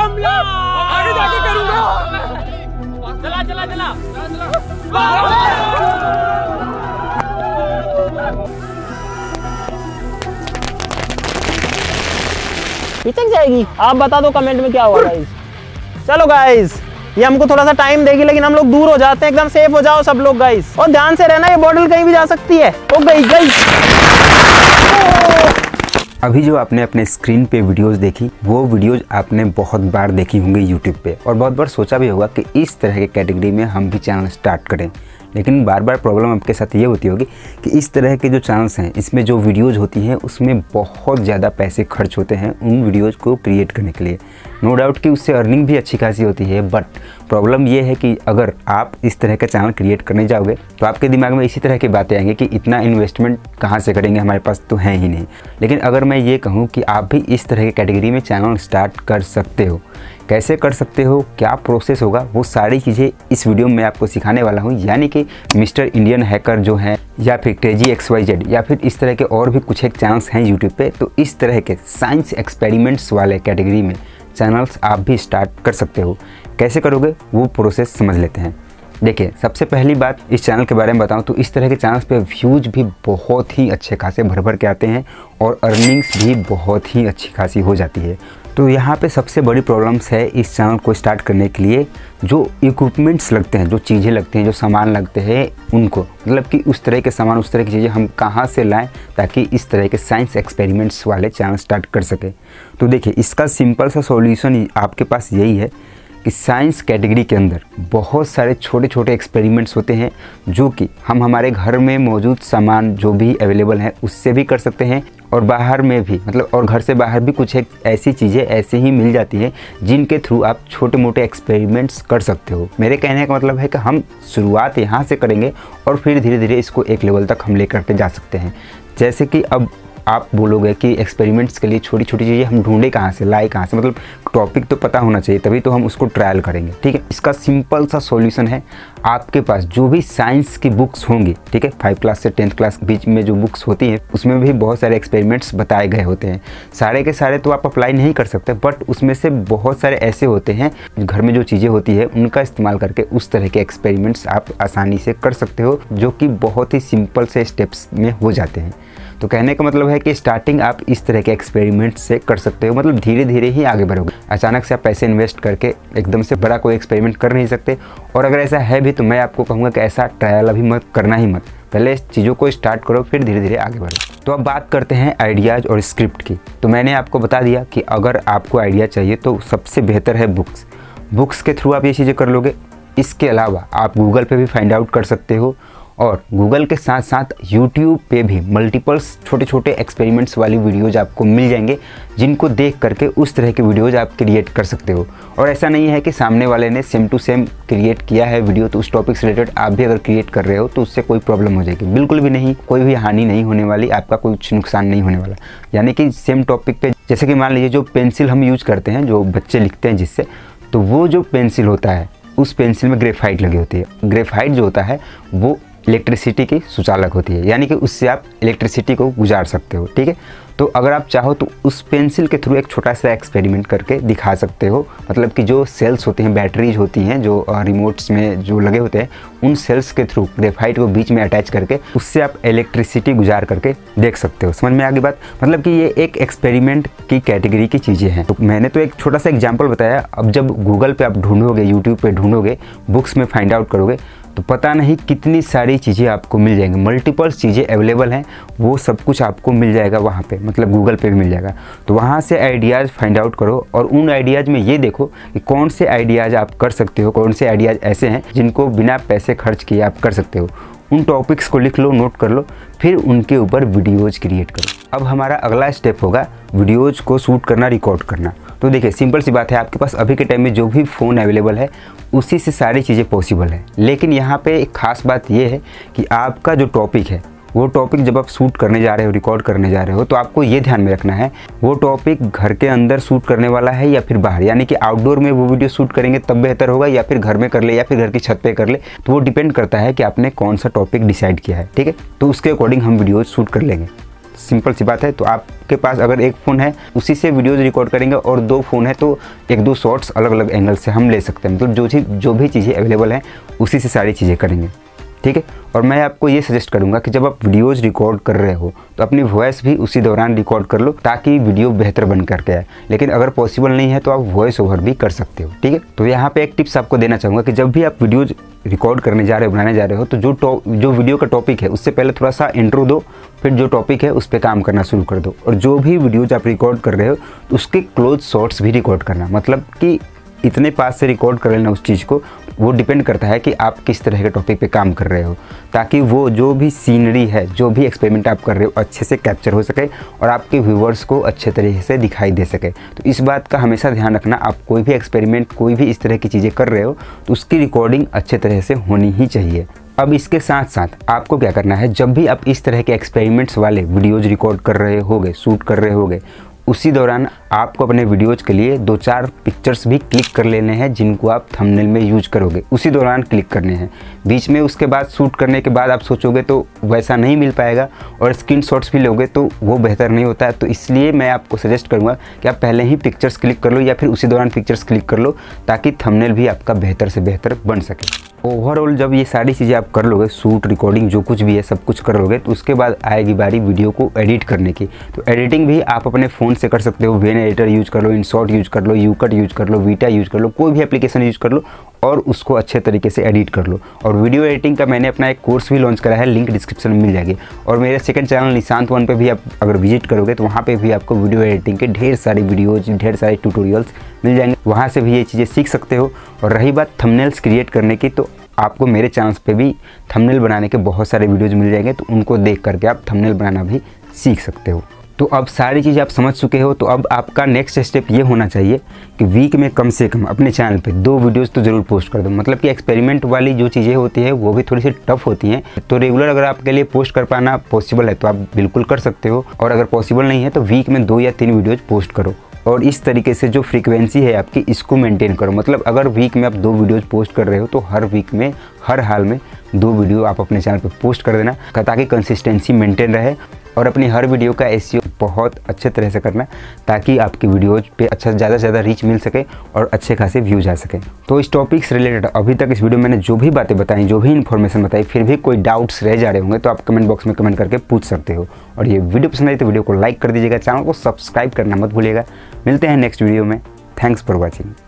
आगे जाके करूंगा। चला चला चला पिचक जाएगी। आप बता दो कमेंट में क्या हुआ गाइस। चलो गाइस, ये हमको थोड़ा सा टाइम देगी, लेकिन हम लोग दूर हो जाते हैं, एकदम सेफ हो जाओ सब लोग गाइस, और ध्यान से रहना, ये बॉटल कहीं भी जा सकती है। ओ गई। अभी जो आपने अपने स्क्रीन पे वीडियोस देखी, वो वीडियोस आपने बहुत बार देखी होंगी यूट्यूब पे, और बहुत बार सोचा भी होगा कि इस तरह के कैटेगरी में हम भी चैनल स्टार्ट करें। लेकिन बार बार प्रॉब्लम आपके साथ ये होती होगी कि इस तरह के जो चैनल्स हैं, इसमें जो वीडियोज़ होती हैं उसमें बहुत ज़्यादा पैसे खर्च होते हैं उन वीडियोज़ को क्रिएट करने के लिए। नो डाउट कि उससे अर्निंग भी अच्छी खासी होती है, बट प्रॉब्लम ये है कि अगर आप इस तरह का चैनल क्रिएट करने जाओगे तो आपके दिमाग में इसी तरह की बातें आएंगी कि इतना इन्वेस्टमेंट कहाँ से करेंगे, हमारे पास तो है ही नहीं। लेकिन अगर मैं ये कहूँ कि आप भी इस तरह की कैटेगरी में चैनल स्टार्ट कर सकते हो, कैसे कर सकते हो, क्या प्रोसेस होगा, वो सारी चीज़ें इस वीडियो में आपको सिखाने वाला हूँ। यानी कि मिस्टर इंडियन हैकर जो है, या फिर क्रेजी XYZ, या फिर इस तरह के और भी कुछ एक चैनल्स हैं यूट्यूब पे, तो इस तरह के साइंस एक्सपेरिमेंट्स वाले कैटेगरी में चैनल्स आप भी स्टार्ट कर सकते हो। कैसे करोगे वो प्रोसेस समझ लेते हैं। देखिए, सबसे पहली बात इस चैनल के बारे में बताऊं तो इस तरह के चैनल्स पे व्यूज भी बहुत ही अच्छे खासे भर के आते हैं और अर्निंग्स भी बहुत ही अच्छी खासी हो जाती है। तो यहाँ पे सबसे बड़ी प्रॉब्लम्स है इस चैनल को स्टार्ट करने के लिए, जो इक्विपमेंट्स लगते हैं, जो चीज़ें लगती हैं, जो सामान लगते हैं उनको, मतलब कि उस तरह के सामान, उस तरह की चीज़ें हम कहाँ से लाएं ताकि इस तरह के साइंस एक्सपेरिमेंट्स वाले चैनल स्टार्ट कर सके। तो देखिए, इसका सिंपल सा सॉल्यूशन आपके पास यही है कि साइंस कैटेगरी के अंदर बहुत सारे छोटे छोटे एक्सपेरिमेंट्स होते हैं जो कि हम हमारे घर में मौजूद सामान जो भी अवेलेबल है उससे भी कर सकते हैं, और बाहर में भी, मतलब और घर से बाहर भी कुछ एक ऐसी चीज़ें ऐसे ही मिल जाती हैं जिनके थ्रू आप छोटे मोटे एक्सपेरिमेंट्स कर सकते हो। मेरे कहने का मतलब है कि हम शुरुआत यहाँ से करेंगे और फिर धीरे धीरे इसको एक लेवल तक हम लेकर के जा सकते हैं। जैसे कि अब आप बोलोगे कि एक्सपेरिमेंट्स के लिए छोटी छोटी चीज़ें हम ढूंढे कहाँ से, लाए कहाँ से, मतलब टॉपिक तो पता होना चाहिए, तभी तो हम उसको ट्रायल करेंगे। ठीक है, इसका सिंपल सा सॉल्यूशन है, आपके पास जो भी साइंस की बुक्स होंगी, ठीक है, 5 क्लास से 10th क्लास बीच में जो बुक्स होती हैं उसमें भी बहुत सारे एक्सपेरिमेंट्स बताए गए होते हैं। सारे के सारे तो आप अप्लाई नहीं कर सकते, बट उसमें से बहुत सारे ऐसे होते हैं घर में जो चीज़ें होती है उनका इस्तेमाल करके उस तरह के एक्सपेरिमेंट्स आप आसानी से कर सकते हो, जो कि बहुत ही सिंपल से स्टेप्स में हो जाते हैं। तो कहने का मतलब है कि स्टार्टिंग आप इस तरह के एक्सपेरिमेंट से कर सकते हो, मतलब धीरे धीरे ही आगे बढ़ोगे। अचानक से आप पैसे इन्वेस्ट करके एकदम से बड़ा कोई एक्सपेरिमेंट कर नहीं सकते, और अगर ऐसा है भी तो मैं आपको कहूँगा कि ऐसा ट्रायल अभी मत करना ही मत, पहले इस चीज़ों को स्टार्ट करो फिर धीरे धीरे आगे बढ़ो। तो अब बात करते हैं आइडियाज़ और स्क्रिप्ट की। तो मैंने आपको बता दिया कि अगर आपको आइडिया चाहिए तो सबसे बेहतर है बुक्स के थ्रू आप ये चीज़ें कर लोगे। इसके अलावा आप गूगल पे भी फाइंड आउट कर सकते हो, और गूगल के साथ साथ यूट्यूब पे भी मल्टीपल्स छोटे छोटे एक्सपेरिमेंट्स वाली वीडियोज़ आपको मिल जाएंगे, जिनको देख करके उस तरह के वीडियोज़ आप क्रिएट कर सकते हो। और ऐसा नहीं है कि सामने वाले ने सेम टू सेम क्रिएट किया है वीडियो तो उस टॉपिक से रिलेटेड आप भी अगर क्रिएट कर रहे हो तो उससे कोई प्रॉब्लम हो जाएगी, बिल्कुल भी नहीं, कोई भी हानि नहीं होने वाली, आपका कुछ नुकसान नहीं होने वाला। यानी कि सेम टॉपिक पे, जैसे कि मान लीजिए जो पेंसिल हम यूज करते हैं, जो बच्चे लिखते हैं जिससे, तो वो जो पेंसिल होता है उस पेंसिल में ग्रेफाइट लगी होती है। ग्रेफाइट जो होता है वो इलेक्ट्रिसिटी की सुचालक होती है, यानी कि उससे आप इलेक्ट्रिसिटी को गुजार सकते हो। ठीक है, तो अगर आप चाहो तो उस पेंसिल के थ्रू एक छोटा सा एक्सपेरिमेंट करके दिखा सकते हो, मतलब कि जो सेल्स होती हैं, बैटरीज होती हैं जो रिमोट्स में जो लगे होते हैं, उन सेल्स के थ्रू ग्रेफाइट को बीच में अटैच करके उससे आप इलेक्ट्रिसिटी गुजार करके देख सकते हो। समझ में आ गई बात? मतलब कि ये एक एक्सपेरिमेंट की कैटेगरी की चीज़ें हैं। तो मैंने तो एक छोटा सा एग्जाम्पल बताया। अब जब गूगल पे आप ढूंढोगे, यूट्यूब पे ढूंढोगे, बुक्स में फाइंड आउट करोगे, तो पता नहीं कितनी सारी चीज़ें आपको मिल जाएंगी, मल्टीपल्स चीज़ें अवेलेबल हैं, वो सब कुछ आपको मिल जाएगा वहाँ पे, मतलब गूगल पे भी मिल जाएगा। तो वहाँ से आइडियाज़ फाइंड आउट करो, और उन आइडियाज़ में ये देखो कि कौन से आइडियाज़ आप कर सकते हो, कौन से आइडियाज़ ऐसे हैं जिनको बिना पैसे खर्च किए आप कर सकते हो। उन टॉपिक्स को लिख लो, नोट कर लो, फिर उनके ऊपर वीडियोज़ क्रिएट करो। अब हमारा अगला स्टेप होगा वीडियोज़ को शूट करना, रिकॉर्ड करना। तो देखिए, सिंपल सी बात है, आपके पास अभी के टाइम में जो भी फ़ोन अवेलेबल है उसी से सारी चीज़ें पॉसिबल है। लेकिन यहाँ पे एक ख़ास बात ये है कि आपका जो टॉपिक है, वो टॉपिक जब आप शूट करने जा रहे हो, रिकॉर्ड करने जा रहे हो, तो आपको ये ध्यान में रखना है वो टॉपिक घर के अंदर शूट करने वाला है या फिर बाहर, यानी कि आउटडोर में वो वीडियो शूट करेंगे तब बेहतर होगा, या फिर घर में कर ले, या फिर घर की छत पे कर ले। तो वो डिपेंड करता है कि आपने कौन सा टॉपिक डिसाइड किया है। ठीक है, तो उसके अकॉर्डिंग हम वीडियो शूट कर लेंगे। सिंपल सी बात है। तो आपके पास अगर एक फ़ोन है उसी से वीडियोज़ रिकॉर्ड करेंगे और 2 फ़ोन है तो 1-2 शॉट्स अलग अलग एंगल से हम ले सकते हैं। मतलब जो भी चीज़ें अवेलेबल हैं उसी से सारी चीज़ें करेंगे, ठीक है। और मैं आपको ये सजेस्ट करूंगा कि जब आप वीडियोज़ रिकॉर्ड कर रहे हो तो अपनी वॉइस भी उसी दौरान रिकॉर्ड कर लो ताकि वीडियो बेहतर बन करके आए। लेकिन अगर पॉसिबल नहीं है तो आप वॉइस ओवर भी कर सकते हो, ठीक है। तो यहाँ पे एक टिप्स आपको देना चाहूँगा कि जब भी आप वीडियोज़ रिकॉर्ड करने जा रहे हो, बनाने जा रहे हो, तो जो वीडियो का टॉपिक है उससे पहले थोड़ा सा इंट्रो दो, फिर जो टॉपिक है उस पर काम करना शुरू कर दो। और जो भी वीडियोज़ आप रिकॉर्ड कर रहे हो उसके क्लोज शॉट्स भी रिकॉर्ड करना, मतलब कि इतने पास से रिकॉर्ड कर लेना उस चीज़ को। वो डिपेंड करता है कि आप किस तरह के टॉपिक पे काम कर रहे हो, ताकि वो जो भी सीनरी है, जो भी एक्सपेरिमेंट आप कर रहे हो अच्छे से कैप्चर हो सके और आपके व्यूवर्स को अच्छे तरीके से दिखाई दे सके। तो इस बात का हमेशा ध्यान रखना, आप कोई भी एक्सपेरिमेंट, कोई भी इस तरह की चीज़ें कर रहे हो तो उसकी रिकॉर्डिंग अच्छे तरह से होनी ही चाहिए। अब इसके साथ साथ आपको क्या करना है, जब भी आप इस तरह के एक्सपेरिमेंट्स वाले वीडियोज़ रिकॉर्ड कर रहे होगे, शूट कर रहे होगे, उसी दौरान आपको अपने वीडियोज़ के लिए 2-4 पिक्चर्स भी क्लिक कर लेने हैं जिनको आप थंबनेल में यूज करोगे। उसी दौरान क्लिक करने हैं, बीच में उसके बाद शूट करने के बाद आप सोचोगे तो वैसा नहीं मिल पाएगा और स्क्रीनशॉट्स भी लोगे तो वो बेहतर नहीं होता है। तो इसलिए मैं आपको सजेस्ट करूँगा कि आप पहले ही पिक्चर्स क्लिक कर लो या फिर उसी दौरान पिक्चर्स क्लिक कर लो ताकि थंबनेल भी आपका बेहतर से बेहतर बन सके। ओवरऑल जब ये सारी चीज़ें आप कर लोगे, शूट, रिकॉर्डिंग, जो कुछ भी है सब कुछ कर लोगे, तो उसके बाद आएगी बारी वीडियो को एडिट करने की। तो एडिटिंग भी आप अपने फ़ोन से कर सकते हो। वेन एडिटर यूज कर लो, इनशॉट यूज कर लो, यूकट यूज कर लो, वीटा यूज कर लो, कोई भी एप्लीकेशन यूज कर लो और उसको अच्छे तरीके से एडिट कर लो। और वीडियो एडिटिंग का मैंने अपना एक कोर्स भी लॉन्च करा है, लिंक डिस्क्रिप्शन में मिल जाएगी। और मेरे सेकंड चैनल निशांत वन पे भी आप अगर विजिट करोगे तो वहाँ पे भी आपको वीडियो एडिटिंग के ढेर सारी वीडियोज, ढेर सारे ट्यूटोरियल्स मिल जाएंगे, वहाँ से भी ये चीज़ें सीख सकते हो। और रही बात थंबनेल्स क्रिएट करने की, तो आपको मेरे चैनल पे भी थंबनेल बनाने के बहुत सारे वीडियोज़ मिल जाएंगे, तो उनको देख करके आप थंबनेल बनाना भी सीख सकते हो। तो अब सारी चीज़ें आप समझ चुके हो, तो अब आपका नेक्स्ट स्टेप ये होना चाहिए कि वीक में कम से कम अपने चैनल पे 2 वीडियोस तो ज़रूर पोस्ट कर दो। मतलब कि एक्सपेरिमेंट वाली जो चीज़ें होती है वो भी थोड़ी सी टफ होती हैं, तो रेगुलर अगर आपके लिए पोस्ट कर पाना पॉसिबल है तो आप बिल्कुल कर सकते हो। और अगर पॉसिबल नहीं है तो वीक में 2 या 3 वीडियोज़ पोस्ट करो। और इस तरीके से जो फ्रीक्वेंसी है आपकी, इसको मेंटेन करो। मतलब अगर वीक में आप 2 वीडियोज़ पोस्ट कर रहे हो तो हर वीक में, हर हाल में 2 वीडियो आप अपने चैनल पे पोस्ट कर देना, ताकि कंसिस्टेंसी मेंटेन रहे। और अपनी हर वीडियो का एसईओ बहुत अच्छे तरह से करना, ताकि आपकी वीडियोज पे अच्छा ज़्यादा से ज़्यादा रीच मिल सके और अच्छे खासे व्यूज आ सके। तो इस टॉपिक से रिलेटेड अभी तक इस वीडियो में मैंने जो भी बातें बताई, जो भी इन्फॉर्मेशन बताई, फिर भी कोई डाउट्स रह जा रहे होंगे तो आप कमेंट बॉक्स में कमेंट करके पूछ सकते हो। और ये वीडियो पसंद आई तो वीडियो को लाइक कर दीजिएगा, चैनल को सब्सक्राइब करना मत भूलिएगा। मिलते हैं नेक्स्ट वीडियो में। Thanks for watching.